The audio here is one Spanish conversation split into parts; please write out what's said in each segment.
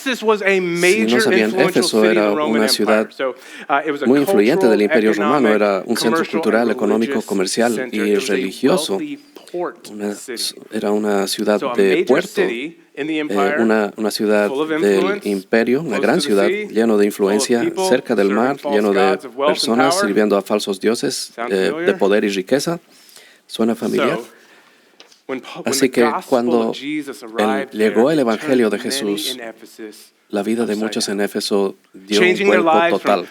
Ephesus was a major sabían, influential Éfeso city in era the Roman una Empire. ciudad So, it was a muy influyente cultural, del Imperio Romano, economic, era un centro commercial, cultural, and económico, religious comercial center. y It was a religioso. wealthy port city. Era una ciudad So a de major puerto, city in the empire, una ciudad full of del influence, imperio, una close gran to the ciudad sea, lleno de full of influencia, people cerca del serving mar, false lleno de gods of wealth and personas power. sirviendo a falsos dioses Sound de familiar? poder y riqueza. ¿Suena familiar? So, Así que cuando llegó el Evangelio de Jesús, la vida de muchos en Éfeso dio un vuelco total,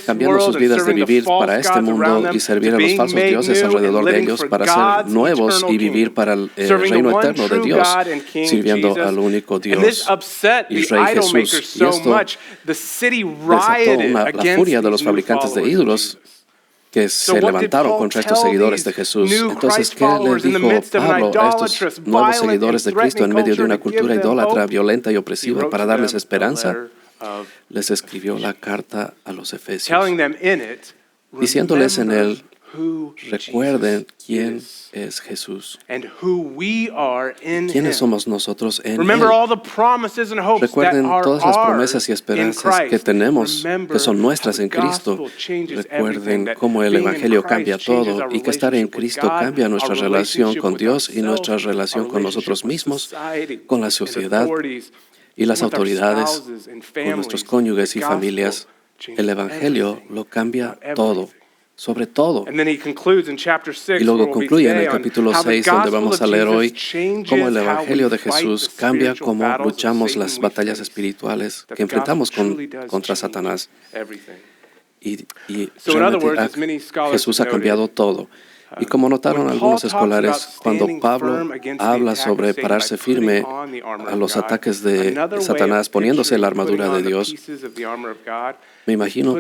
cambiando sus vidas de vivir para este mundo y servir a los falsos dioses alrededor de ellos para ser nuevos y vivir para el reino eterno de Dios, sirviendo al único Dios y Rey Jesús. Y esto desató la furia de los fabricantes de ídolos que se levantaron contra estos seguidores de Jesús. Entonces, ¿qué les dijo Pablo a estos nuevos seguidores de Cristo en medio de una cultura idólatra, violenta y opresiva para darles esperanza? Les escribió la carta a los Efesios, diciéndoles en él: recuerden quién es Jesús, quiénes somos nosotros en Él. Recuerden todas las promesas y esperanzas que tenemos, que son nuestras en Cristo. Recuerden cómo el Evangelio cambia todo y que estar en Cristo cambia nuestra relación con Dios y nuestra relación con nosotros mismos, con la sociedad y las autoridades, con nuestros cónyuges y familias. El Evangelio lo cambia todo. Sobre todo. Y luego concluye en el capítulo 6, donde vamos a leer hoy cómo el Evangelio de Jesús cambia cómo luchamos las batallas espirituales que enfrentamos contra Satanás. Y realmente Jesús ha cambiado todo. Y como notaron algunos escolares, cuando Pablo habla sobre pararse firme a los ataques de Satanás, poniéndose la armadura de Dios, me imagino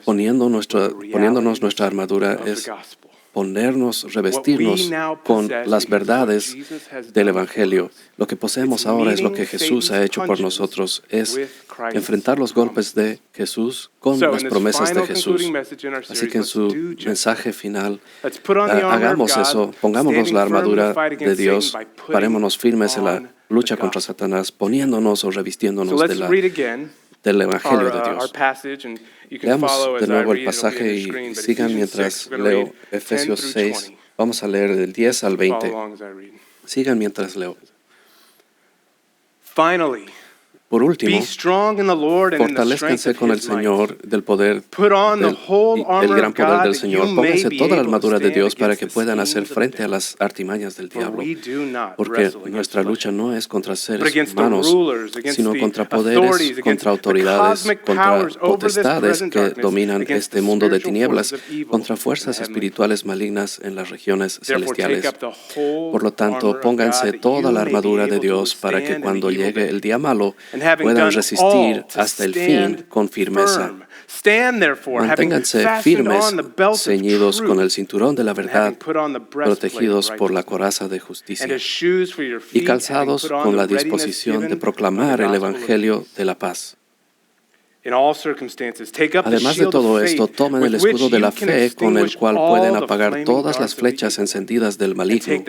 poniéndonos nuestra armadura es ponernos, revestirnos con las verdades del Evangelio. Lo que poseemos ahora es lo que Jesús ha hecho por nosotros, es enfrentar los golpes de Jesús con las promesas de Jesús. Así que en su mensaje final, hagamos eso, pongámonos la armadura de Dios, parémonos firmes en la lucha contra Satanás, poniéndonos o revistiéndonos del Evangelio de Dios. Leamos de nuevo el pasaje y sigan mientras leo Efesios 6. Vamos a leer del 10 al 20. Sigan mientras leo. Por último, fortalezcanse con el Señor del poder, el gran poder del Señor. Pónganse toda la armadura de Dios para que puedan hacer frente a las artimañas del diablo. Porque nuestra lucha no es contra seres humanos, sino contra poderes, contra autoridades, contra potestades que dominan este mundo de tinieblas, contra fuerzas espirituales malignas en las regiones celestiales. Por lo tanto, pónganse toda la armadura de Dios para que cuando llegue el día malo, puedan resistir hasta el fin con firmeza. Manténganse firmes, ceñidos con el cinturón de la verdad, protegidos por la coraza de justicia y calzados con la disposición de proclamar el Evangelio de la paz. Además de todo esto, tomen el escudo de la fe con el cual pueden apagar todas las flechas encendidas del maligno.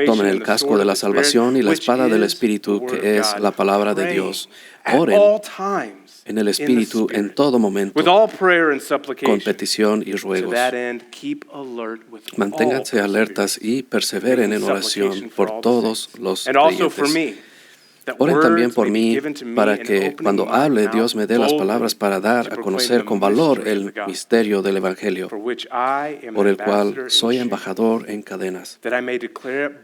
Tomen el casco de la salvación y la espada del Espíritu, que es la palabra de Dios. Oren en el Espíritu en todo momento, con petición y ruegos. Manténganse alertas y perseveren en oración por todos los creyentes. Oren también por mí para que cuando hable Dios me dé las palabras para dar a conocer con valor el misterio del Evangelio, por el cual soy embajador en cadenas.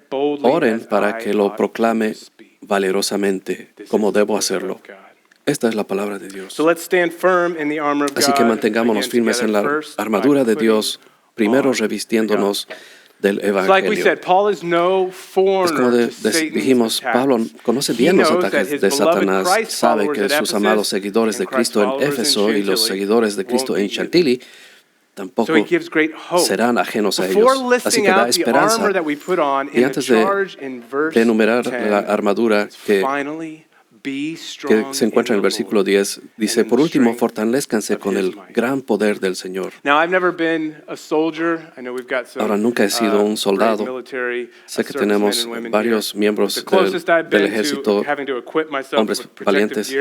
Oren para que lo proclame valerosamente como debo hacerlo. Esta es la palabra de Dios. Así que mantengámonos firmes en la armadura de Dios, primero revistiéndonos del Evangelio. Es como dijimos, Pablo conoce bien los ataques de Satanás, sabe que sus amados seguidores de Cristo en Éfeso y los seguidores de Cristo en Chantilly tampoco serán ajenos a ellos. Así que da esperanza. Y antes de enumerar la armadura que se encuentra en el versículo 10, dice, por último, fortalezcanse con el gran poder del Señor. Ahora, nunca he sido un soldado. Sé que tenemos varios miembros del ejército, hombres valientes.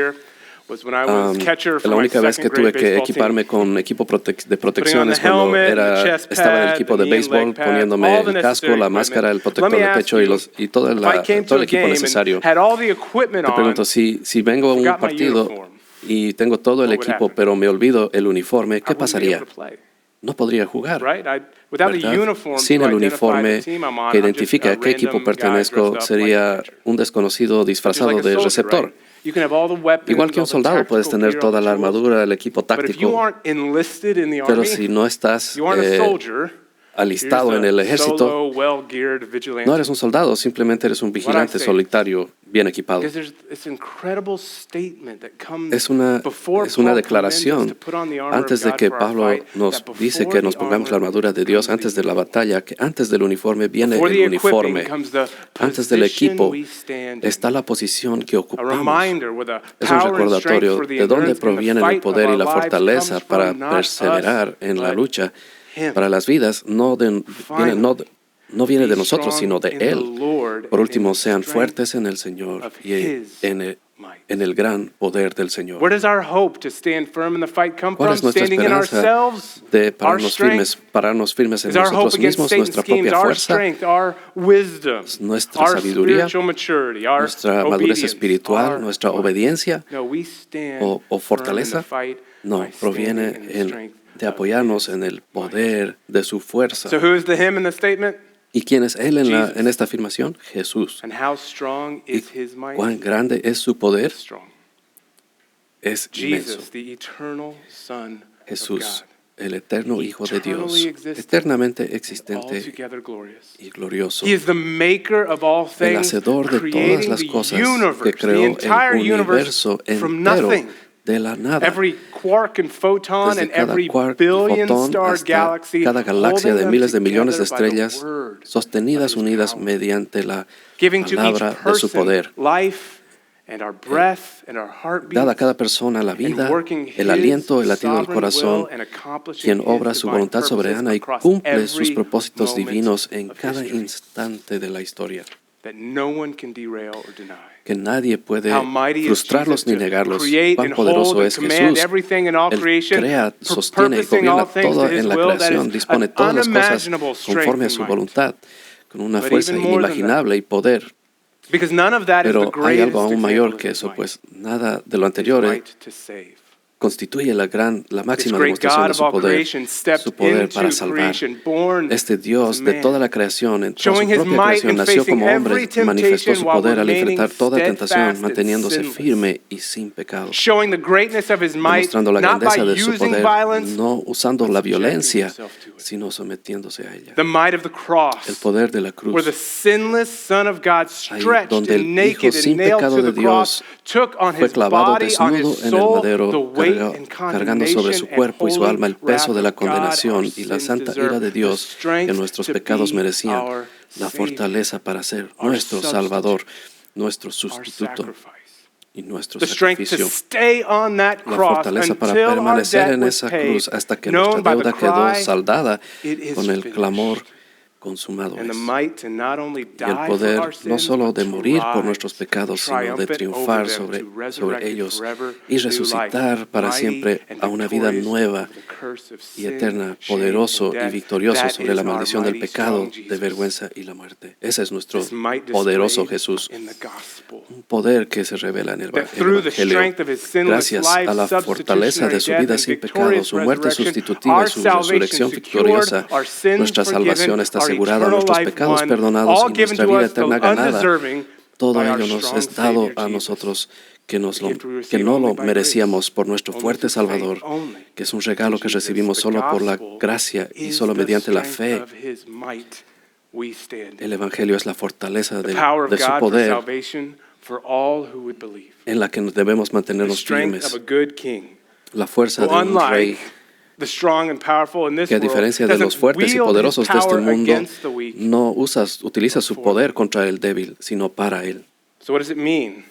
La única vez que tuve que equiparme con equipo de protección es cuando estaba en el equipo de béisbol, poniéndome el casco, la máscara, el protector de pecho y todo el equipo necesario. Te pregunto, si vengo a un partido y tengo todo el equipo, pero me olvido el uniforme, ¿qué pasaría? no podría jugar, right? Without a ¿verdad? uniform Sin to el identify uniforme the team I'm on, que I'm just identifica a a qué equipo random guy pertenezco, dressed up like sería a pitcher. un desconocido Just disfrazado like a de soldier, receptor. right? You can have all the weapons, Igual que un all the soldado, puedes tactical tener gear, all toda the la tools, armadura, el equipo but if you táctico, aren't enlisted in the pero army, si no estás you aren't a soldier, you're alistado just en el a ejército, solo, well-geared vigilante. no eres un soldado, simplemente eres un vigilante say solitario, bien equipado. Because there's this incredible statement that comes Es una before declaración Paul commands us to put on the armor antes of de God que for our Pablo fight, nos that dice before que nos the pongamos la armor armadura de Dios comes the antes de la uniform. batalla, que antes del uniforme viene Before el the equipping uniforme. comes the Antes del position equipo we stand in. está la posición que A ocupamos. reminder with a Es un power and strength recordatorio for the de dónde endurance and the proviene el fight of poder y our la lives fortaleza comes para from not perseverar us, en la but lucha. Him. Para las vidas no viene de Be nosotros, strong sino de in the Él. Lord Por and in último, the sean strength fuertes en el Señor of y His might. en el gran poder del Señor. Where does our hope to stand firm in the fight come ¿Cuál from? es nuestra Standing in esperanza ourselves, de our strength. pararnos firmes en Is our hope nosotros against mismos, Satan's nuestra schemes, propia our fuerza, strength, our wisdom, nuestra our sabiduría, spiritual maturity, our nuestra madurez obedience, espiritual, our nuestra might? obediencia No, we stand o firm in the fortaleza? fight No, by proviene standing in the strength de of apoyarnos His en el might. poder de su fuerza. So who is the him in the statement? ¿Y quién es Él Jesus. en esta afirmación? Jesús. And how strong ¿Y is His might? cuán grande es su poder? Strong. Es inmenso. Jesus, the eternal Son of Jesús, God, el eterno Hijo de Dios, eternally existent, eternamente existente altogether glorious. y glorioso, He is the maker of all el things, hacedor de todas creating las the cosas que universe, the creó entire el universe universo from entero nothing. de la nada. Every quark and photon Desde and cada every quark y billion-star fotón hasta galaxy, cada galaxia holding de them miles de millones de together by the estrellas, word sostenidas, of His unidas power. mediante la Giving to each palabra de su person poder. life and our breath and our heartbeats, Dada a cada persona la and vida, working el His aliento, el latido del sovereign corazón, will and accomplishing quien His obra su divine voluntad purposes soberana y across cumple sus every propósitos moment divinos en of cada history, instante de la historia, that no one can derail or deny. que nadie puede How mighty is frustrarlos Jesus ni to negarlos. create Cuán and poderoso hold and es command Jesús. everything in all Él creation, crea, sostiene y purposing all gobierna things todo to His en la will. That creación, is dispone an todas las cosas unimaginable strength conforme a and su might. voluntad, con una But fuerza even more than inimaginable y poder. Because none of that is the Pero hay algo greatest aún example mayor of que His eso, might. pues nada de lo His anterior might to save. constituye la This máxima great demostración God de of su all poder, creation stepped su poder para into salvar. creation, born Este as Dios a de man, toda la creación, en toda su showing His propia might creación, and nació facing como hombre, every manifestó temptation su while poder al remaining enfrentar toda tentación, steadfast and manteniéndose sinless. firme y sin pecado, Showing the greatness of His might, demostrando la not by grandeza de su using poder, violence, no usando but la subjecting violencia, Himself to it. sino sometiéndose a ella. The might of the El cross, poder de la where the cruz, sinless Son of God, ahí stretched donde and el naked Hijo and sin nailed pecado to de the cross, Dios took on fue His clavado body, on desnudo His en el soul, madero, the weight and cargando sobre su condemnation and cuerpo y su holy alma el wrath peso de la of God, our condenación y la sins santa deserve, ira de the Dios que strength nuestros to pecados be merecían, our la Savior, fortaleza para ser our nuestro substitute, Salvador, nuestro our sustituto sacrifice. y nuestro The strength to sacrificio. stay on that La cross fortaleza para until our permanecer debt en was esa paid, cruz hasta que nuestra known by the deuda quedó cry, saldada "It is con el clamor finished." consumado And the es. might to not only Y el die for poder our no sins, solo but de to morir por rise nuestros pecados, sino de triumphant triunfar over them, sobre to resurrect ellos forever y new resucitar life, para mighty siempre and a una vida victorious nueva over the curse of y sin, eterna, shame, poderoso and y death. victorioso That sobre is la our maldición del mighty, pecado, strong de Jesus. vergüenza y la muerte. Ese es nuestro This might poderoso displayed Jesús, in the gospel. un poder que se revela en el That through the Evangelio. strength of His sinless Gracias life, a la fortaleza de substitutionary su death, vida and sin pecado, victorious su muerte resurrection, sustitutiva our y su salvation resurrección secured, victoriosa, our sins nuestra forgiven, salvación está our asegurada, eternal nuestros life pecados won, perdonados all y given nuestra to vida us, though eterna ganada. undeserving, Todo by our ello nos strong es dado Savior, a Jesus. nosotros que receive no only lo by merecíamos grace, por nuestro only fuerte through faith, Salvador, only que es un regalo in que Jesus. recibimos The solo por la gospel gracia y is solo the mediante la strength fe. of His might we stand. El Evangelio es la fortaleza The power of de su God for poder salvation for all who would believe. en la que debemos The mantenernos strength of firmes. a good king, La fuerza who de un rey unlike the strong and powerful in this que a world, diferencia de los doesn't fuertes y wield his poderosos de este power mundo, against the weak. no utiliza su poder contra el débil, sino para él. So what does it mean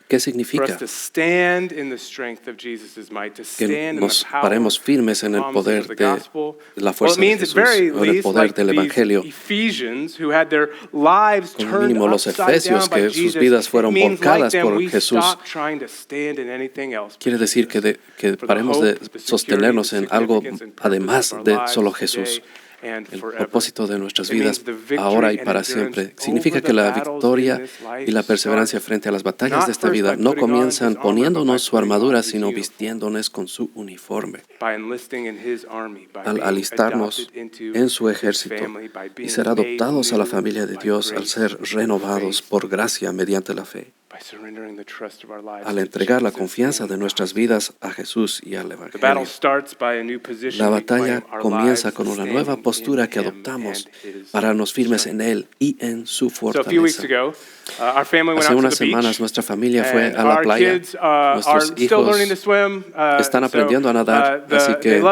¿Qué for us significa? to stand in the strength of Jesus' might, to Que stand in nos the power paremos firmes en el promises poder of the de gospel? la Well, fuerza it de means at Jesús, very o en el least, poder like del these Evangelio. Ephesians who had their lives Como turned mínimo los upside down Efesios, by que sus Jesus, vidas it fueron means like volcadas them, por we Jesús. stop trying to stand in anything else. Quiere decir que For the paremos de hope, the security, sostenernos the en algo significance and purpose además of our de lives solo today Jesús. el propósito de nuestras vidas ahora y para siempre. Significa que la victoria y la perseverancia frente a las batallas de esta vida no comienzan poniéndonos su armadura, sino vistiéndonos con su uniforme. Al alistarnos en su ejército y ser adoptados a la familia de Dios, al ser renovados por gracia mediante la fe. Al entregar la confianza de nuestras vidas a Jesús y al Evangelio. La batalla comienza con una nueva postura que adoptamos para darnos firmes en Él y en su fortaleza. Hace unas semanas nuestra familia fue a la playa. Nuestros hijos están aprendiendo a nadar, así que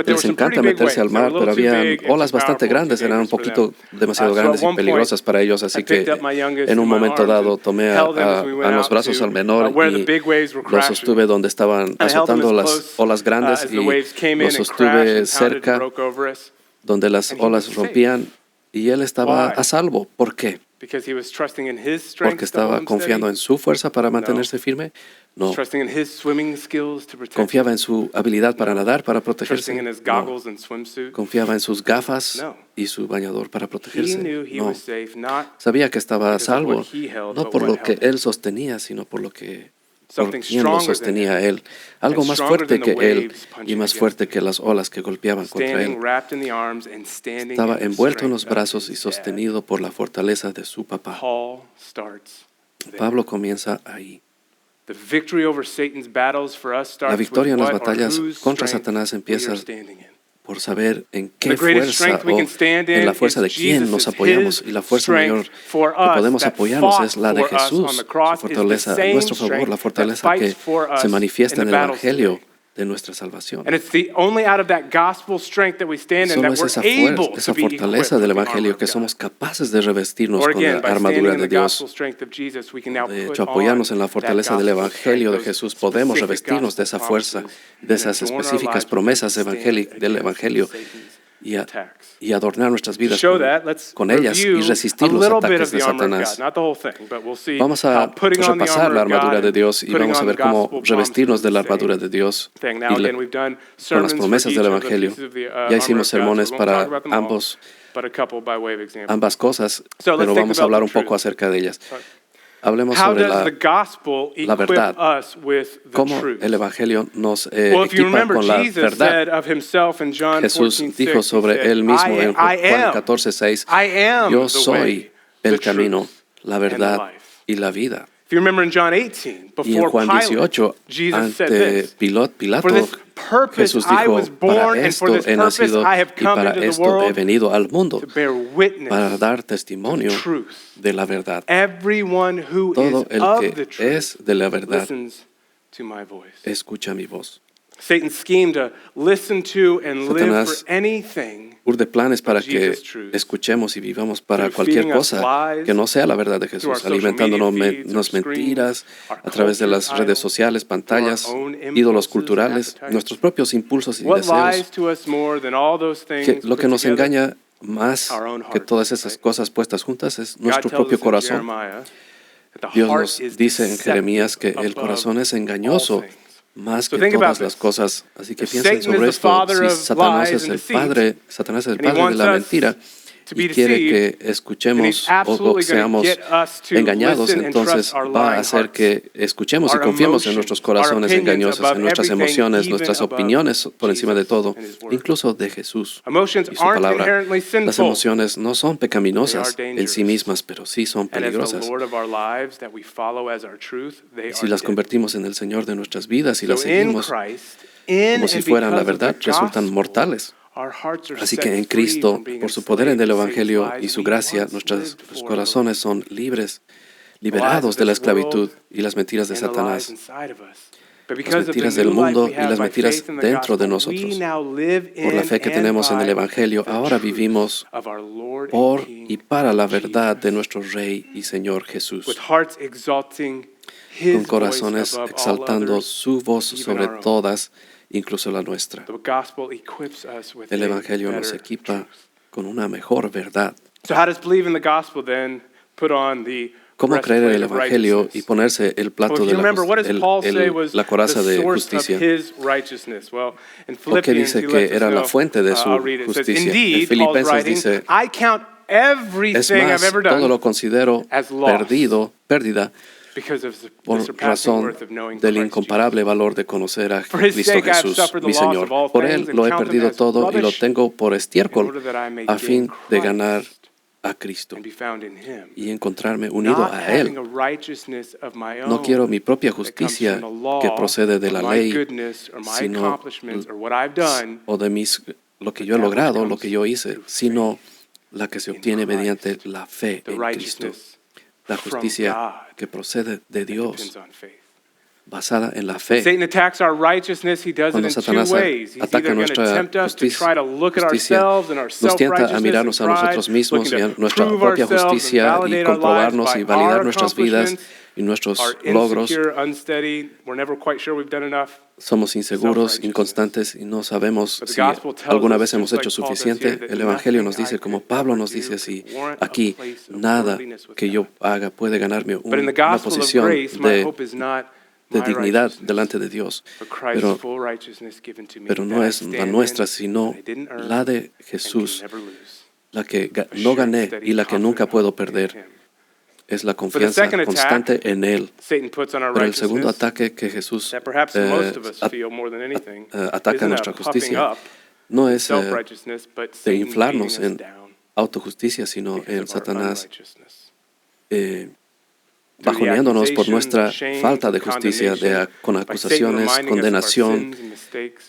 les encanta meterse al mar, pero había olas bastante grandes, eran un poquito demasiado grandes y peligrosas para ellos, así que en un momento dado tomé a los brazos al menor y lo sostuve donde estaban azotando las olas grandes y lo sostuve cerca donde las olas rompían y él estaba a salvo. ¿Por qué? ¿Porque estaba confiando en su fuerza para mantenerse firme? No. ¿Confiaba en su habilidad para nadar, para protegerse? No. ¿Confiaba en sus gafas y su bañador para protegerse? No. Sabía que estaba a salvo, no por lo que él sostenía, sino por quien lo sostenía él. Algo más fuerte que él y más fuerte que las olas que golpeaban contra él. Estaba envuelto en los brazos y sostenido por la fortaleza de su papá. Pablo comienza ahí. La victoria en las batallas contra Satanás empieza por saber en qué fuerza o en la fuerza de quién nos apoyamos. Y la fuerza mayor que podemos apoyarnos es la de Jesús. Su fortaleza a nuestro favor, la fortaleza que se manifiesta en el Evangelio de nuestra salvación. Solo es esa fortaleza del Evangelio que somos capaces de revestirnos con la armadura de Dios. De hecho, apoyarnos en la fortaleza del Evangelio de Jesús, podemos revestirnos de esa fuerza, de esas específicas promesas del Evangelio y adornar nuestras vidas con ellas y resistir los ataques de Satanás. Vamos a repasar la armadura de Dios y vamos a ver cómo revestirnos de la armadura de Dios y con las promesas del Evangelio. Ya hicimos sermones para ambas cosas, pero vamos a hablar un poco acerca de ellas. Hablemos sobre la verdad, cómo el Evangelio nos equipa con la verdad. Jesús dijo sobre él mismo en Juan 14:6, yo soy el camino, la verdad y la vida. Y en Juan 18, ante Pilato, Jesús dijo, para esto he nacido y para esto he venido al mundo, para dar testimonio de la verdad. Todo el que es de la verdad escucha mi voz. Satanás urde planes para que escuchemos y vivamos para cualquier cosa que no sea la verdad de Jesús, alimentándonos mentiras a través de las redes sociales, pantallas, ídolos culturales, nuestros propios impulsos y deseos. Lo que nos engaña más que todas esas cosas puestas juntas es nuestro propio corazón. Dios nos dice en Jeremías que el corazón es engañoso más que todas las cosas. Así que piensen sobre esto. Si Satanás es el padre de la mentira y quiere que escuchemos o seamos engañados, entonces va a hacer que escuchemos y confiemos en nuestros corazones engañosos, en nuestras emociones, nuestras opiniones por encima de todo, incluso de Jesús y su palabra. Las emociones no son pecaminosas en sí mismas, pero sí son peligrosas. Y si las convertimos en el Señor de nuestras vidas y las seguimos como si fueran la verdad, resultan mortales. Así que en Cristo, por su poder en el Evangelio y su gracia, nuestros corazones son liberados de la esclavitud y las mentiras de Satanás, las mentiras del mundo y las mentiras dentro de nosotros. Por la fe que tenemos en el Evangelio, ahora vivimos por y para la verdad de nuestro Rey y Señor Jesús, con corazones exaltando su voz sobre todas, incluso la nuestra. El Evangelio nos equipa con una mejor verdad. ¿Cómo creer en el Evangelio y ponerse el plato de la coraza de justicia? ¿O qué dice que era la fuente de su justicia? En Filipenses dice, es más, todo lo considero pérdida por razón del incomparable valor de conocer a Cristo Jesús, mi Señor. Por Él lo he perdido todo y lo tengo por estiércol a fin de ganar a Cristo y encontrarme unido a Él. No quiero mi propia justicia que procede de la ley, sino o de lo que yo he logrado, lo que yo hice, sino la que se obtiene mediante la fe en Cristo. La justicia que procede de Dios, basada en la fe. Cuando Satanás ataca nuestra justicia, nos tienta a mirarnos a nosotros mismos y a nuestra propia justicia y comprobarnos y validar nuestras vidas y nuestros logros. Somos inseguros, inconstantes y no sabemos si alguna vez hemos hecho suficiente. El Evangelio nos dice, como Pablo nos dice así, aquí, nada que yo haga puede ganarme una posición de dignidad delante de Dios. Pero no es la nuestra, sino la de Jesús, la que no gané y la que nunca puedo perder. Es la confianza constante en Él. Pero el segundo ataque que Jesús ataca a nuestra justicia no es de inflarnos en autojusticia, sino en Satanás bajoneándonos por nuestra falta de justicia, con acusaciones, condenación,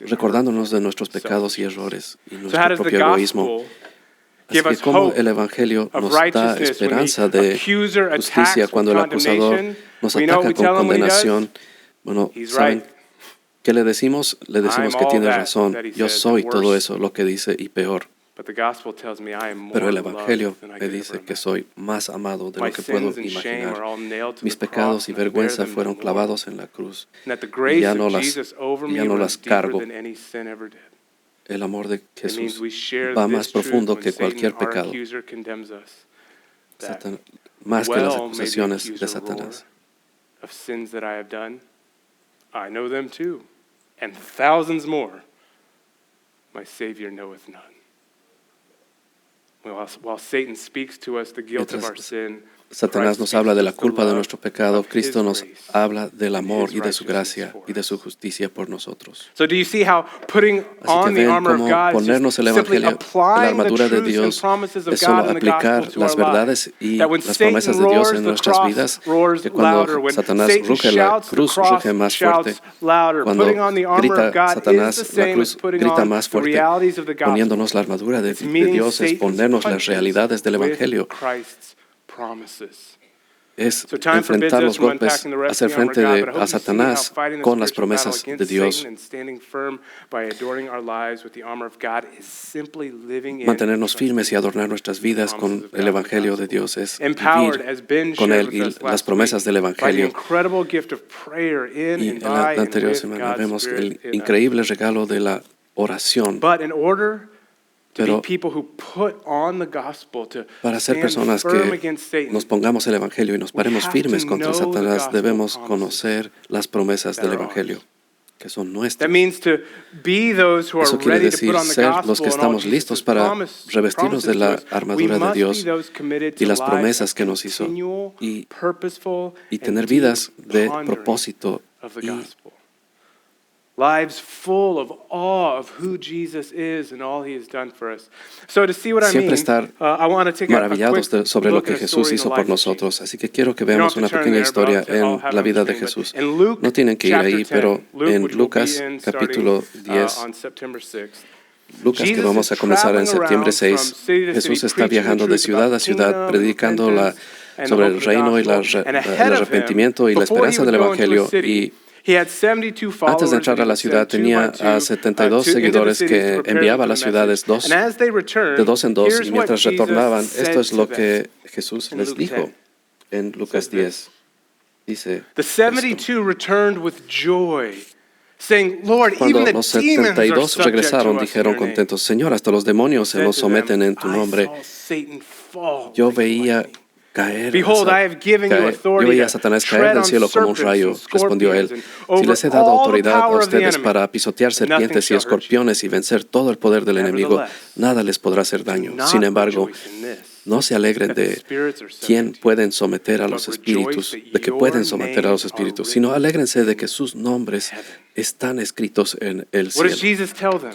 recordándonos de nuestros pecados y errores y nuestro propio egoísmo. Así que como el Evangelio nos da esperanza de justicia cuando el acusador nos ataca con condenación. Bueno, ¿saben qué le decimos? Le decimos que tiene razón. Yo soy todo eso, lo que dice, y peor. Pero el Evangelio me dice que soy más amado de lo que puedo imaginar. Mis pecados y vergüenza fueron clavados en la cruz y ya no las cargo. El amor de Jesús va más profundo que cualquier pecado, más que las acusaciones de Satanás. Mientras Satanás nos habla de la culpa de nuestro pecado, Cristo nos habla del amor y de su gracia y de su justicia por nosotros. Así que ven cómo ponernos el Evangelio, la armadura de Dios, es solo aplicar las verdades y las promesas de Dios en nuestras vidas, que cuando Satanás ruge, la cruz ruge más fuerte. Cuando grita Satanás, la cruz grita más fuerte. Poniéndonos la armadura de Dios es ponernos las realidades del Evangelio. Es enfrentar los golpes, hacer frente a Satanás con las promesas de Dios. Mantenernos firmes y adornar nuestras vidas con el Evangelio de Dios es vivir con Él y las promesas del Evangelio. Y en la anterior semana vemos el increíble regalo de la oración. Pero para ser personas que nos pongamos el Evangelio y nos paremos firmes contra Satanás, debemos conocer las promesas del Evangelio, que son nuestras. Eso quiere decir ser los que estamos listos para revestirnos de la armadura de Dios y las promesas que nos hizo y tener vidas de propósito y lives full of awe of who Jesus is and all he has done for us. So to see what I mean, siempre estar maravillados sobre lo que Jesús hizo por nosotros. Así que quiero que veamos una pequeña historia en la vida de Jesús. No tienen que ir ahí, pero en Lucas capítulo 10, Lucas, que vamos a comenzar en septiembre 6, Jesús está viajando de ciudad a ciudad predicando sobre el reino y el arrepentimiento y la esperanza del Evangelio. Y antes de entrar a la ciudad tenía a 72 seguidores que enviaba a las ciudades de dos en dos, y mientras retornaban, esto es lo que Jesús les dijo en Lucas 10. Dice cuando los 72 regresaron, dijeron contentos: Señor, hasta los demonios se nos someten en tu nombre. Yo veía caer. Behold, I have given you Yo authority veía a to Satanás caer tread del on cielo como un serpents rayo. and Respondió él: scorpions and si over les he dado all the autoridad a power of the ustedes enemy. para pisotear Nothing serpientes y shall hurt you. escorpiones y vencer todo el poder del enemigo, Nevertheless, nada les podrá hacer do daño. not Sin embargo, rejoice in this, no se alegren that the de spirits are subject quién to you, pueden someter a los but espíritus, rejoice that de que your pueden someter a los names are espíritus, sino written alégrense de in que sus nombres heaven. están escritos en el What does cielo. Jesus tell them?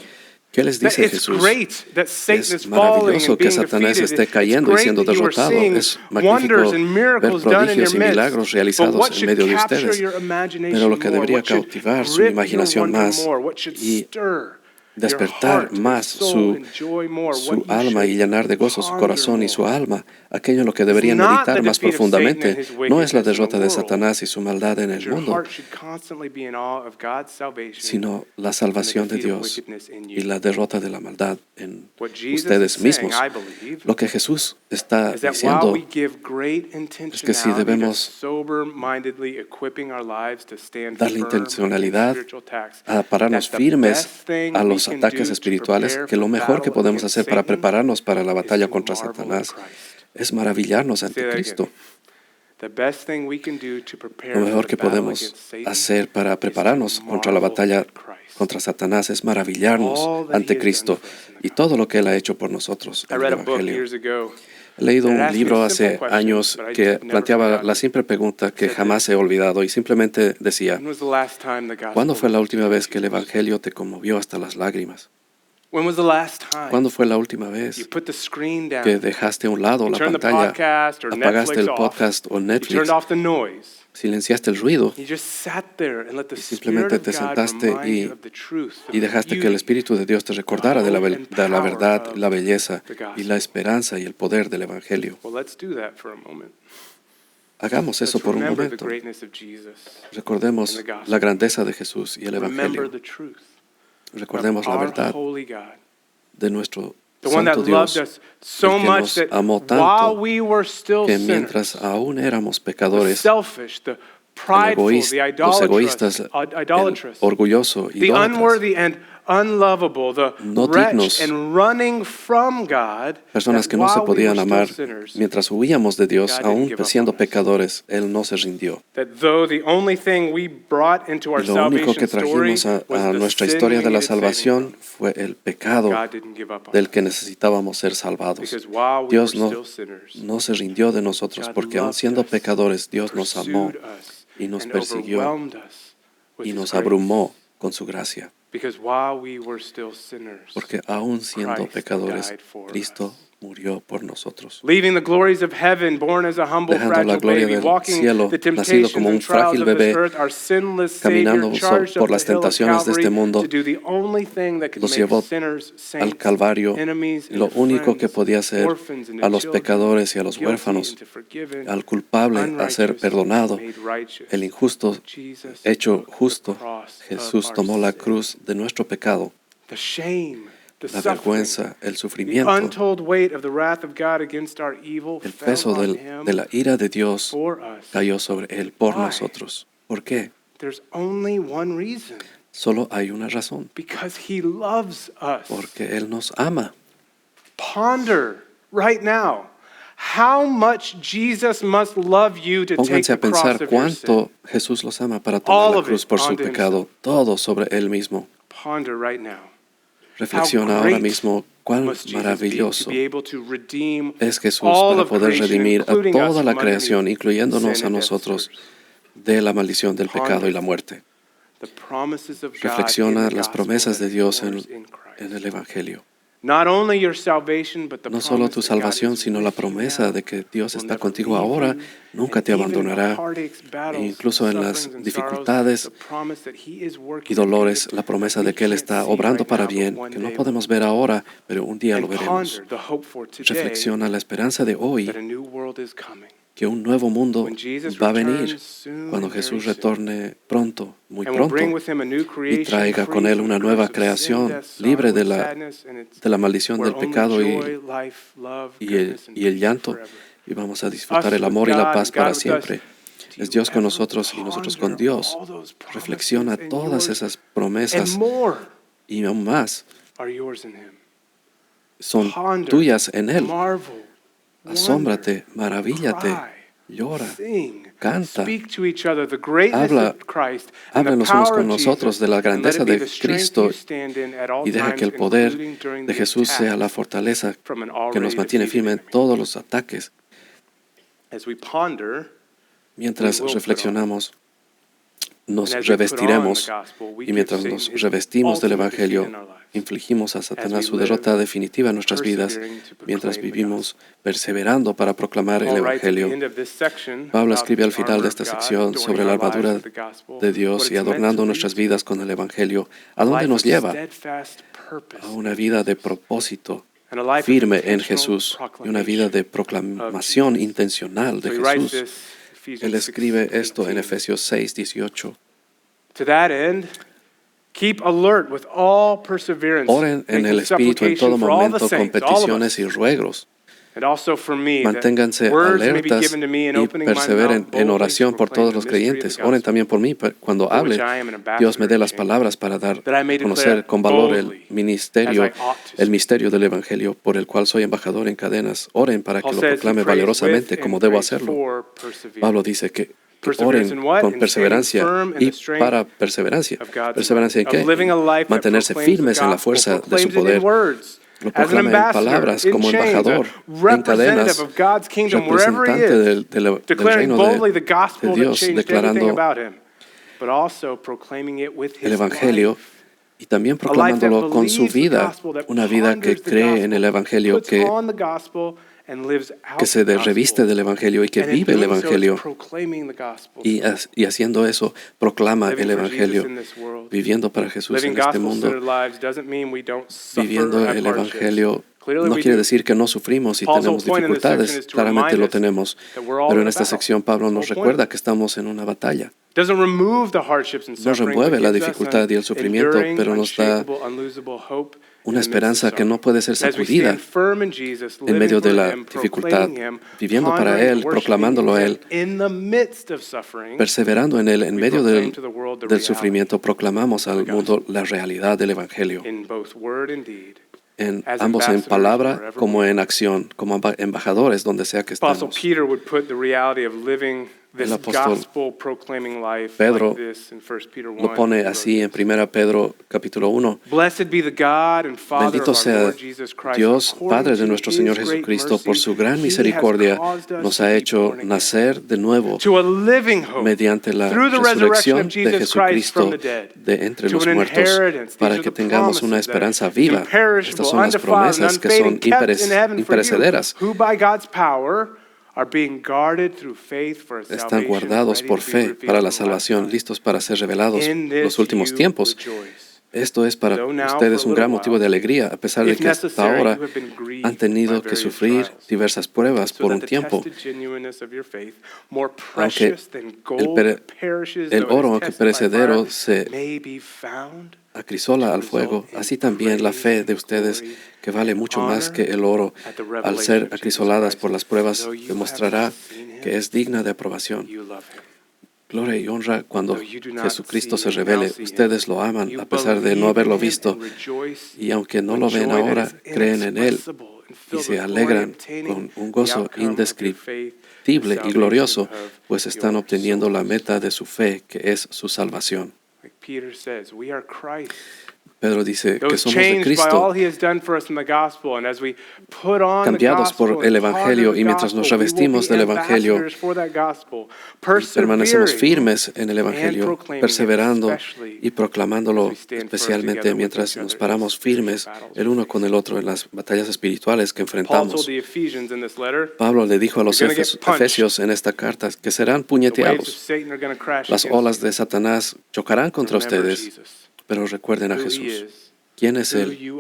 ¿Qué les That dice it's Jesús? great that Satan is Es falling maravilloso and que being Satanás defeated. esté It's cayendo y great siendo that you are derrotado. seeing Es wonders magnífico and ver miracles done in prodigios your y midst. milagros But realizados what en should medio de capture ustedes. your Pero imagination lo que more? debería What should cautivar su grip your imaginación wonder más more? What should y stir despertar your heart más and soul and joy more? su What you alma y should llenar de gozo su ponder corazón y su more? alma, aquello en lo que It's deberían not meditar the más defeat of Satan and profundamente, his no es la wickedness in the derrota de world, Satanás y su maldad en but el your mundo, heart should constantly be in awe of God's salvation sino la and the salvación de defeat of Dios wickedness in y you. la derrota de la maldad en What Jesus is ustedes saying, mismos. I believe, Lo que Jesús está is that while diciendo we give great es que intentionality si to debemos sober-mindedly equipping our lives to stand darle firm against intencionalidad spiritual attacks, a pararnos that the firmes best thing a we los can ataques do to espirituales, prepare que lo for mejor que battle podemos against hacer para Satan prepararnos para la is batalla to contra marvel at Satanás Christ. es maravillarnos Say ante that Cristo. again. The best thing we can do to Lo prepare for mejor the que battle podemos against Satan hacer para is to prepararnos contra la marvel batalla at Christ. contra Satanás es maravillarnos All that he ante has done Cristo for us in the y todo lo que Él ha hecho por nosotros I en el read a book Evangelio. years ago. He leído It un asked me libro a simple hace question, años but I que have never planteaba forgotten la it. simple pregunta que Said jamás this: he olvidado y simplemente decía: When was the last time the gospel ¿cuándo fue la última vez que el was preached? Evangelio te conmovió hasta las lágrimas? When was the last time ¿Cuándo fue la última you vez put the screen down, que dejaste a un lado you la turned the pantalla, podcast or apagaste Netflix el off, podcast o you Netflix, turned off the noise, silenciaste el ruido you just sat there and let the y Spirit simplemente of te God sentaste remind you of the truth, of y the dejaste que el beauty, Espíritu de Dios te recordara de la, hope and de la power verdad, of la belleza the y la gospel? esperanza y el poder del Evangelio? Well, let's do that for a moment. Hagamos eso Let's por un remember the momento. greatness of Jesus. Recordemos and the gospel. la grandeza de Jesús y el Remember Evangelio. the truth Recordemos of la our verdad holy God, de nuestro the one that Santo loved Dios, us so el que much nos that amó while tanto we were still que sinners, mientras aún éramos the pecadores, selfish, the el prideful, the los egoístas, idolatrous, el orgulloso, the idólatras, unworthy and unlovable, the no wretch dignos, and running from God, personas that que no se while we were podían still amar sinners, mientras huíamos de Dios, God didn't aún give up siendo on us. pecadores, Él no se rindió. that though the only thing we brought into our Y lo único que salvation story trajimos was a the nuestra sin historia we de la needed saving salvación from, fue el pecado God didn't give up on del que us. necesitábamos ser salvados. Because while we Dios were no, still sinners, no se rindió de nosotros God porque aún loved siendo us, pecadores, Dios nos amó pursued us, y nos and persiguió overwhelmed us with y His nos grace. abrumó con su gracia. Because while we were still sinners, Porque aún siendo Christ pecadores, died for Cristo us. murió por nosotros. Leaving the glories of heaven, born as a humble, Dejando la fragile gloria baby, del walking cielo, the nacido temptations como un and trials frágil of this bebé, earth, our sinless caminando Savior charged por up las the hill of tentaciones de Calvary este mundo, to do the only thing that could los make llevó sinners, al saints, Calvario. enemies, Lo and único que friends, podía hacer orphans and a los children, pecadores y a los guilty huérfanos, and forgiven, al culpable a ser unrighteous, perdonado, made righteous. el injusto Jesus hecho took the justo. cross of Jesús our tomó la sin. cruz de nuestro pecado, The shame, the la suffering, vergüenza, el the sufrimiento, untold weight of the wrath of God against our evil el fell peso on de Him la ira de Dios for us. cayó sobre Él por Why? nosotros. ¿Por qué? There's only one reason. Solo hay una razón, Because He loves us. porque Él nos ama. Ponder right now how much Jesus must love you to take Pónganse the a pensar cross of your sin. cuánto Jesús los ama para All tomar la of cruz it por su onto pecado, todo sobre Él mismo. Ponder right now. Reflexiona How ahora great mismo cuán must Jesus be maravilloso to be able to redeem es Jesús all para of poder creation, redimir a including us toda la from creación, underneath incluyéndonos sin a and death's nosotros, curse. de la maldición del Ponder pecado y la muerte. the promises of God Reflexiona in the las gospel promesas that de Dios is yours in Christ. en el Evangelio. Not only your salvation, but the No solo promise tu that God salvación, is sino la with you promesa now, de que Dios will está never contigo leave ahora, you, nunca and te even in the abandonará. heartaches, battles, Incluso en las sufferings, and dificultades sorrows, the promise that He is working y dolores, in you la promesa that de we que Él can't está see obrando right para now, but bien, one que no day podemos will. ver ahora, pero un día lo And veremos. ponder the hope for today Reflexiona la esperanza de hoy, that a new world is coming. que un nuevo mundo When Jesus va a venir returns soon, cuando very Jesús soon, retorne pronto, muy and will bring pronto, with Him a new y creation, traiga free con Él from una the nueva curse of sin, creación death, libre sorrow, and sadness, and it's de la maldición where del only pecado joy, life, love, y goodness, and el peace llanto, forever. y vamos a disfrutar Us el with amor y la God, paz and para God with us. siempre. Do Es you Dios con ever nosotros y nosotros con ponder Dios. all those promises Reflexiona and todas yours esas and promesas more y aún más are yours in Him. son Ponder, tuyas en Él. marvel, asómbrate, maravíllate, llora, canta, háblenos con nosotros de la grandeza de Cristo y deja que el poder de Jesús sea la fortaleza que nos mantiene firme en todos los ataques. Mientras reflexionamos, nos revestiremos, y mientras nos revestimos del Evangelio, infligimos a Satanás su derrota definitiva en nuestras vidas, mientras vivimos perseverando para proclamar el Evangelio. Pablo escribe al final de esta sección sobre la armadura de Dios y adornando nuestras vidas con el Evangelio. ¿A dónde nos lleva? A una vida de propósito firme en Jesús y una vida de proclamación intencional de Jesús. Él escribe esto en Efesios 6:18. Oren en el Espíritu en todo momento con peticiones y ruegos. Manténganse alertas y perseveren en oración por todos los creyentes. Oren también por mí. Cuando hable, Dios me dé las palabras para dar a conocer con valor el misterio del Evangelio, por el cual soy embajador en cadenas. Oren para que lo proclame valerosamente como debo hacerlo. Pablo dice que oren con perseverancia y para perseverancia. ¿Perseverancia en qué? Mantenerse firmes en la fuerza de su poder. Lo proclama en palabras como embajador, en cadenas, representante del reino de Dios, declarando el Evangelio y también proclamándolo con su vida, una vida que cree en el Evangelio, que se reviste del Evangelio y que vive el Evangelio. Y haciendo eso, proclama el Evangelio, viviendo para Jesús en este mundo. Viviendo el Evangelio no quiere decir que no sufrimos y tenemos dificultades, claramente lo tenemos. Pero en esta sección Pablo nos recuerda que estamos en una batalla. No remueve la dificultad y el sufrimiento, pero nos da una esperanza que no puede ser sacudida en medio de la dificultad, viviendo para Él, proclamándolo a Él, perseverando en Él, en medio del sufrimiento, proclamamos al mundo la realidad del Evangelio. Ambos en palabra como en acción, como embajadores donde sea que estemos. El apóstol Pedro lo pone así en 1 Pedro capítulo 1. Bendito sea Dios, Padre de nuestro Señor Jesucristo, por su gran misericordia nos ha hecho nacer de nuevo mediante la resurrección de Jesucristo de entre los muertos, para que tengamos una esperanza viva. Estas son las promesas que son imperecederas. Están guardados por fe para la salvación, listos para ser revelados en los últimos tiempos. Esto es para ustedes un gran motivo de alegría, a pesar de que hasta ahora han tenido que sufrir diversas pruebas por un tiempo. Aunque el oro, aunque perecedero, se acrisola al fuego, así también la fe de ustedes, que vale mucho más que el oro, al ser acrisoladas por las pruebas, demostrará que es digna de aprobación. Gloria y honra cuando Jesucristo se revele. Ustedes lo aman a pesar de no haberlo visto, y aunque no lo ven ahora, creen en Él y se alegran con un gozo indescriptible y glorioso, pues están obteniendo la meta de su fe, que es su salvación. Pedro dice que somos de Cristo, cambiados por el Evangelio, y mientras nos revestimos del Evangelio, permanecemos firmes en el Evangelio, perseverando y proclamándolo, especialmente mientras nos paramos firmes el uno con el otro en las batallas espirituales que enfrentamos. Pablo le dijo a los efesios en esta carta que serán puñeteados. Las olas de Satanás chocarán contra ustedes. Pero recuerden a Jesús. ¿Quién es Él?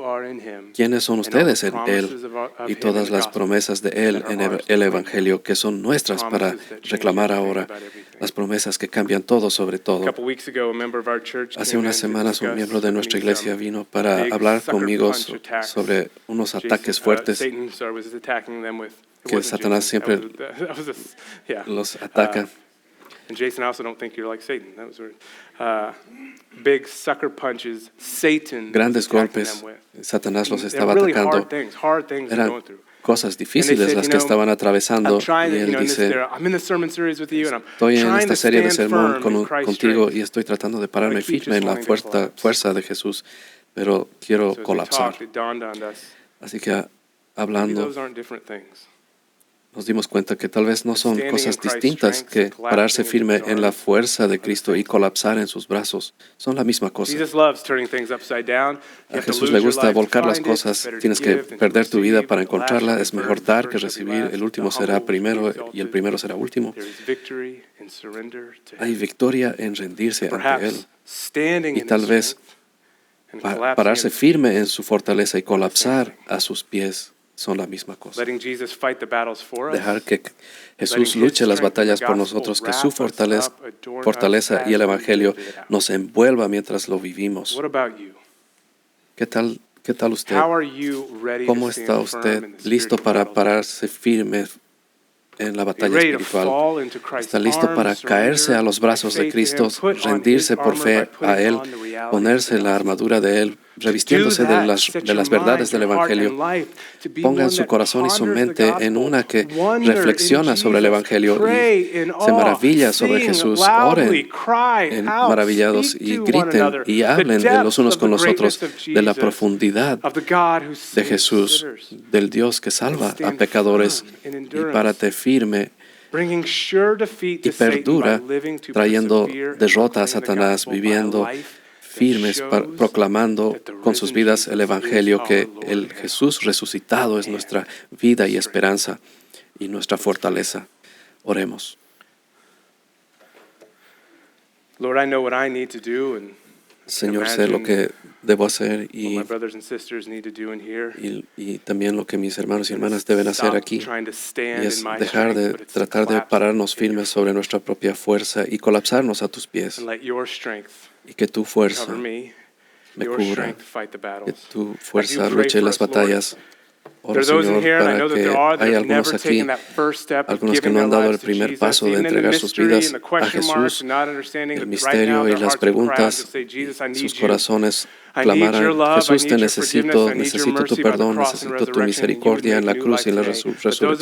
¿Quiénes son ustedes en Él? Y todas las promesas de Él en el Evangelio, que son nuestras para reclamar ahora. Las promesas que cambian todo sobre todo. Hace unas semanas un miembro de nuestra iglesia vino para hablar conmigo sobre unos ataques fuertes que Satanás siempre los ataca. And Jason, I also don't think you're like Satan. That was weird. Big sucker punches, Satan. Grandes golpes, Satanás los estaba atacando. Hard things Eran cosas difíciles las que estaban atravesando. Y él dice, estoy en esta serie de sermón contigo y estoy tratando de pararme firme en la fuerza de Jesús, pero quiero colapsar. Así que hablando, nos dimos cuenta que tal vez no son cosas distintas que pararse firme en la fuerza de Cristo y colapsar en sus brazos. Son la misma cosa. A Jesús le gusta volcar las cosas. Tienes que perder tu vida para encontrarla. Es mejor dar que recibir. El último será primero y el primero será último. Hay victoria en rendirse ante Él. Y tal vez pararse firme en su fortaleza y colapsar a sus pies son la misma cosa. Dejar que Jesús luche las batallas por nosotros, que su fortaleza y el Evangelio nos envuelva mientras lo vivimos. ¿Qué tal usted? ¿Cómo está usted listo para pararse firme en la batalla espiritual? ¿Está listo para caerse a los brazos de Cristo, rendirse por fe a Él, ponerse la armadura de Él, revistiéndose de las verdades del Evangelio? Pongan su corazón y su mente en una que reflexiona sobre el Evangelio y se maravilla sobre Jesús. Oren maravillados y griten y hablen de los unos con los otros de la profundidad de Jesús, del Dios que salva a pecadores, y párate firme y perdura, trayendo derrota a Satanás, viviendo firmes, proclamando con sus vidas el Evangelio, que el Jesús resucitado es nuestra vida y esperanza y nuestra fortaleza. Oremos. Señor, sé lo que debo hacer y también lo que mis hermanos y hermanas deben hacer aquí, y es dejar de tratar de pararnos firmes sobre nuestra propia fuerza y colapsarnos a tus pies, y que tu fuerza me cubra, que tu fuerza luche las batallas. Oro, Señor, para que hay algunos aquí, algunos que no han dado el primer paso de entregar sus vidas a Jesús, el misterio y las preguntas, sus corazones clamaran: Jesús, te necesito tu perdón, necesito tu misericordia en la cruz y en la resurrección,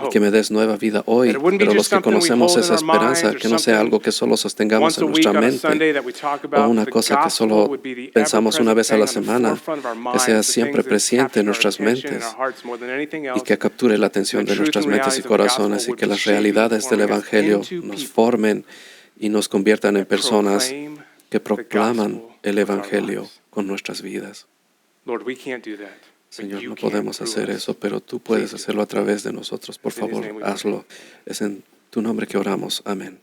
y que me des nueva vida hoy. Pero los que conocemos esa esperanza, que no sea algo que solo sostengamos en nuestra mente o una cosa que solo pensamos una vez a la semana, que sea siempre presente en nuestras mentes y que capture la atención de nuestras mentes y corazones, y que las realidades del Evangelio nos formen y nos conviertan en personas que proclaman el Evangelio con nuestras vidas. Señor, no podemos hacer eso, pero tú puedes hacerlo a través de nosotros. Por favor, hazlo. Es en tu nombre que oramos. Amén.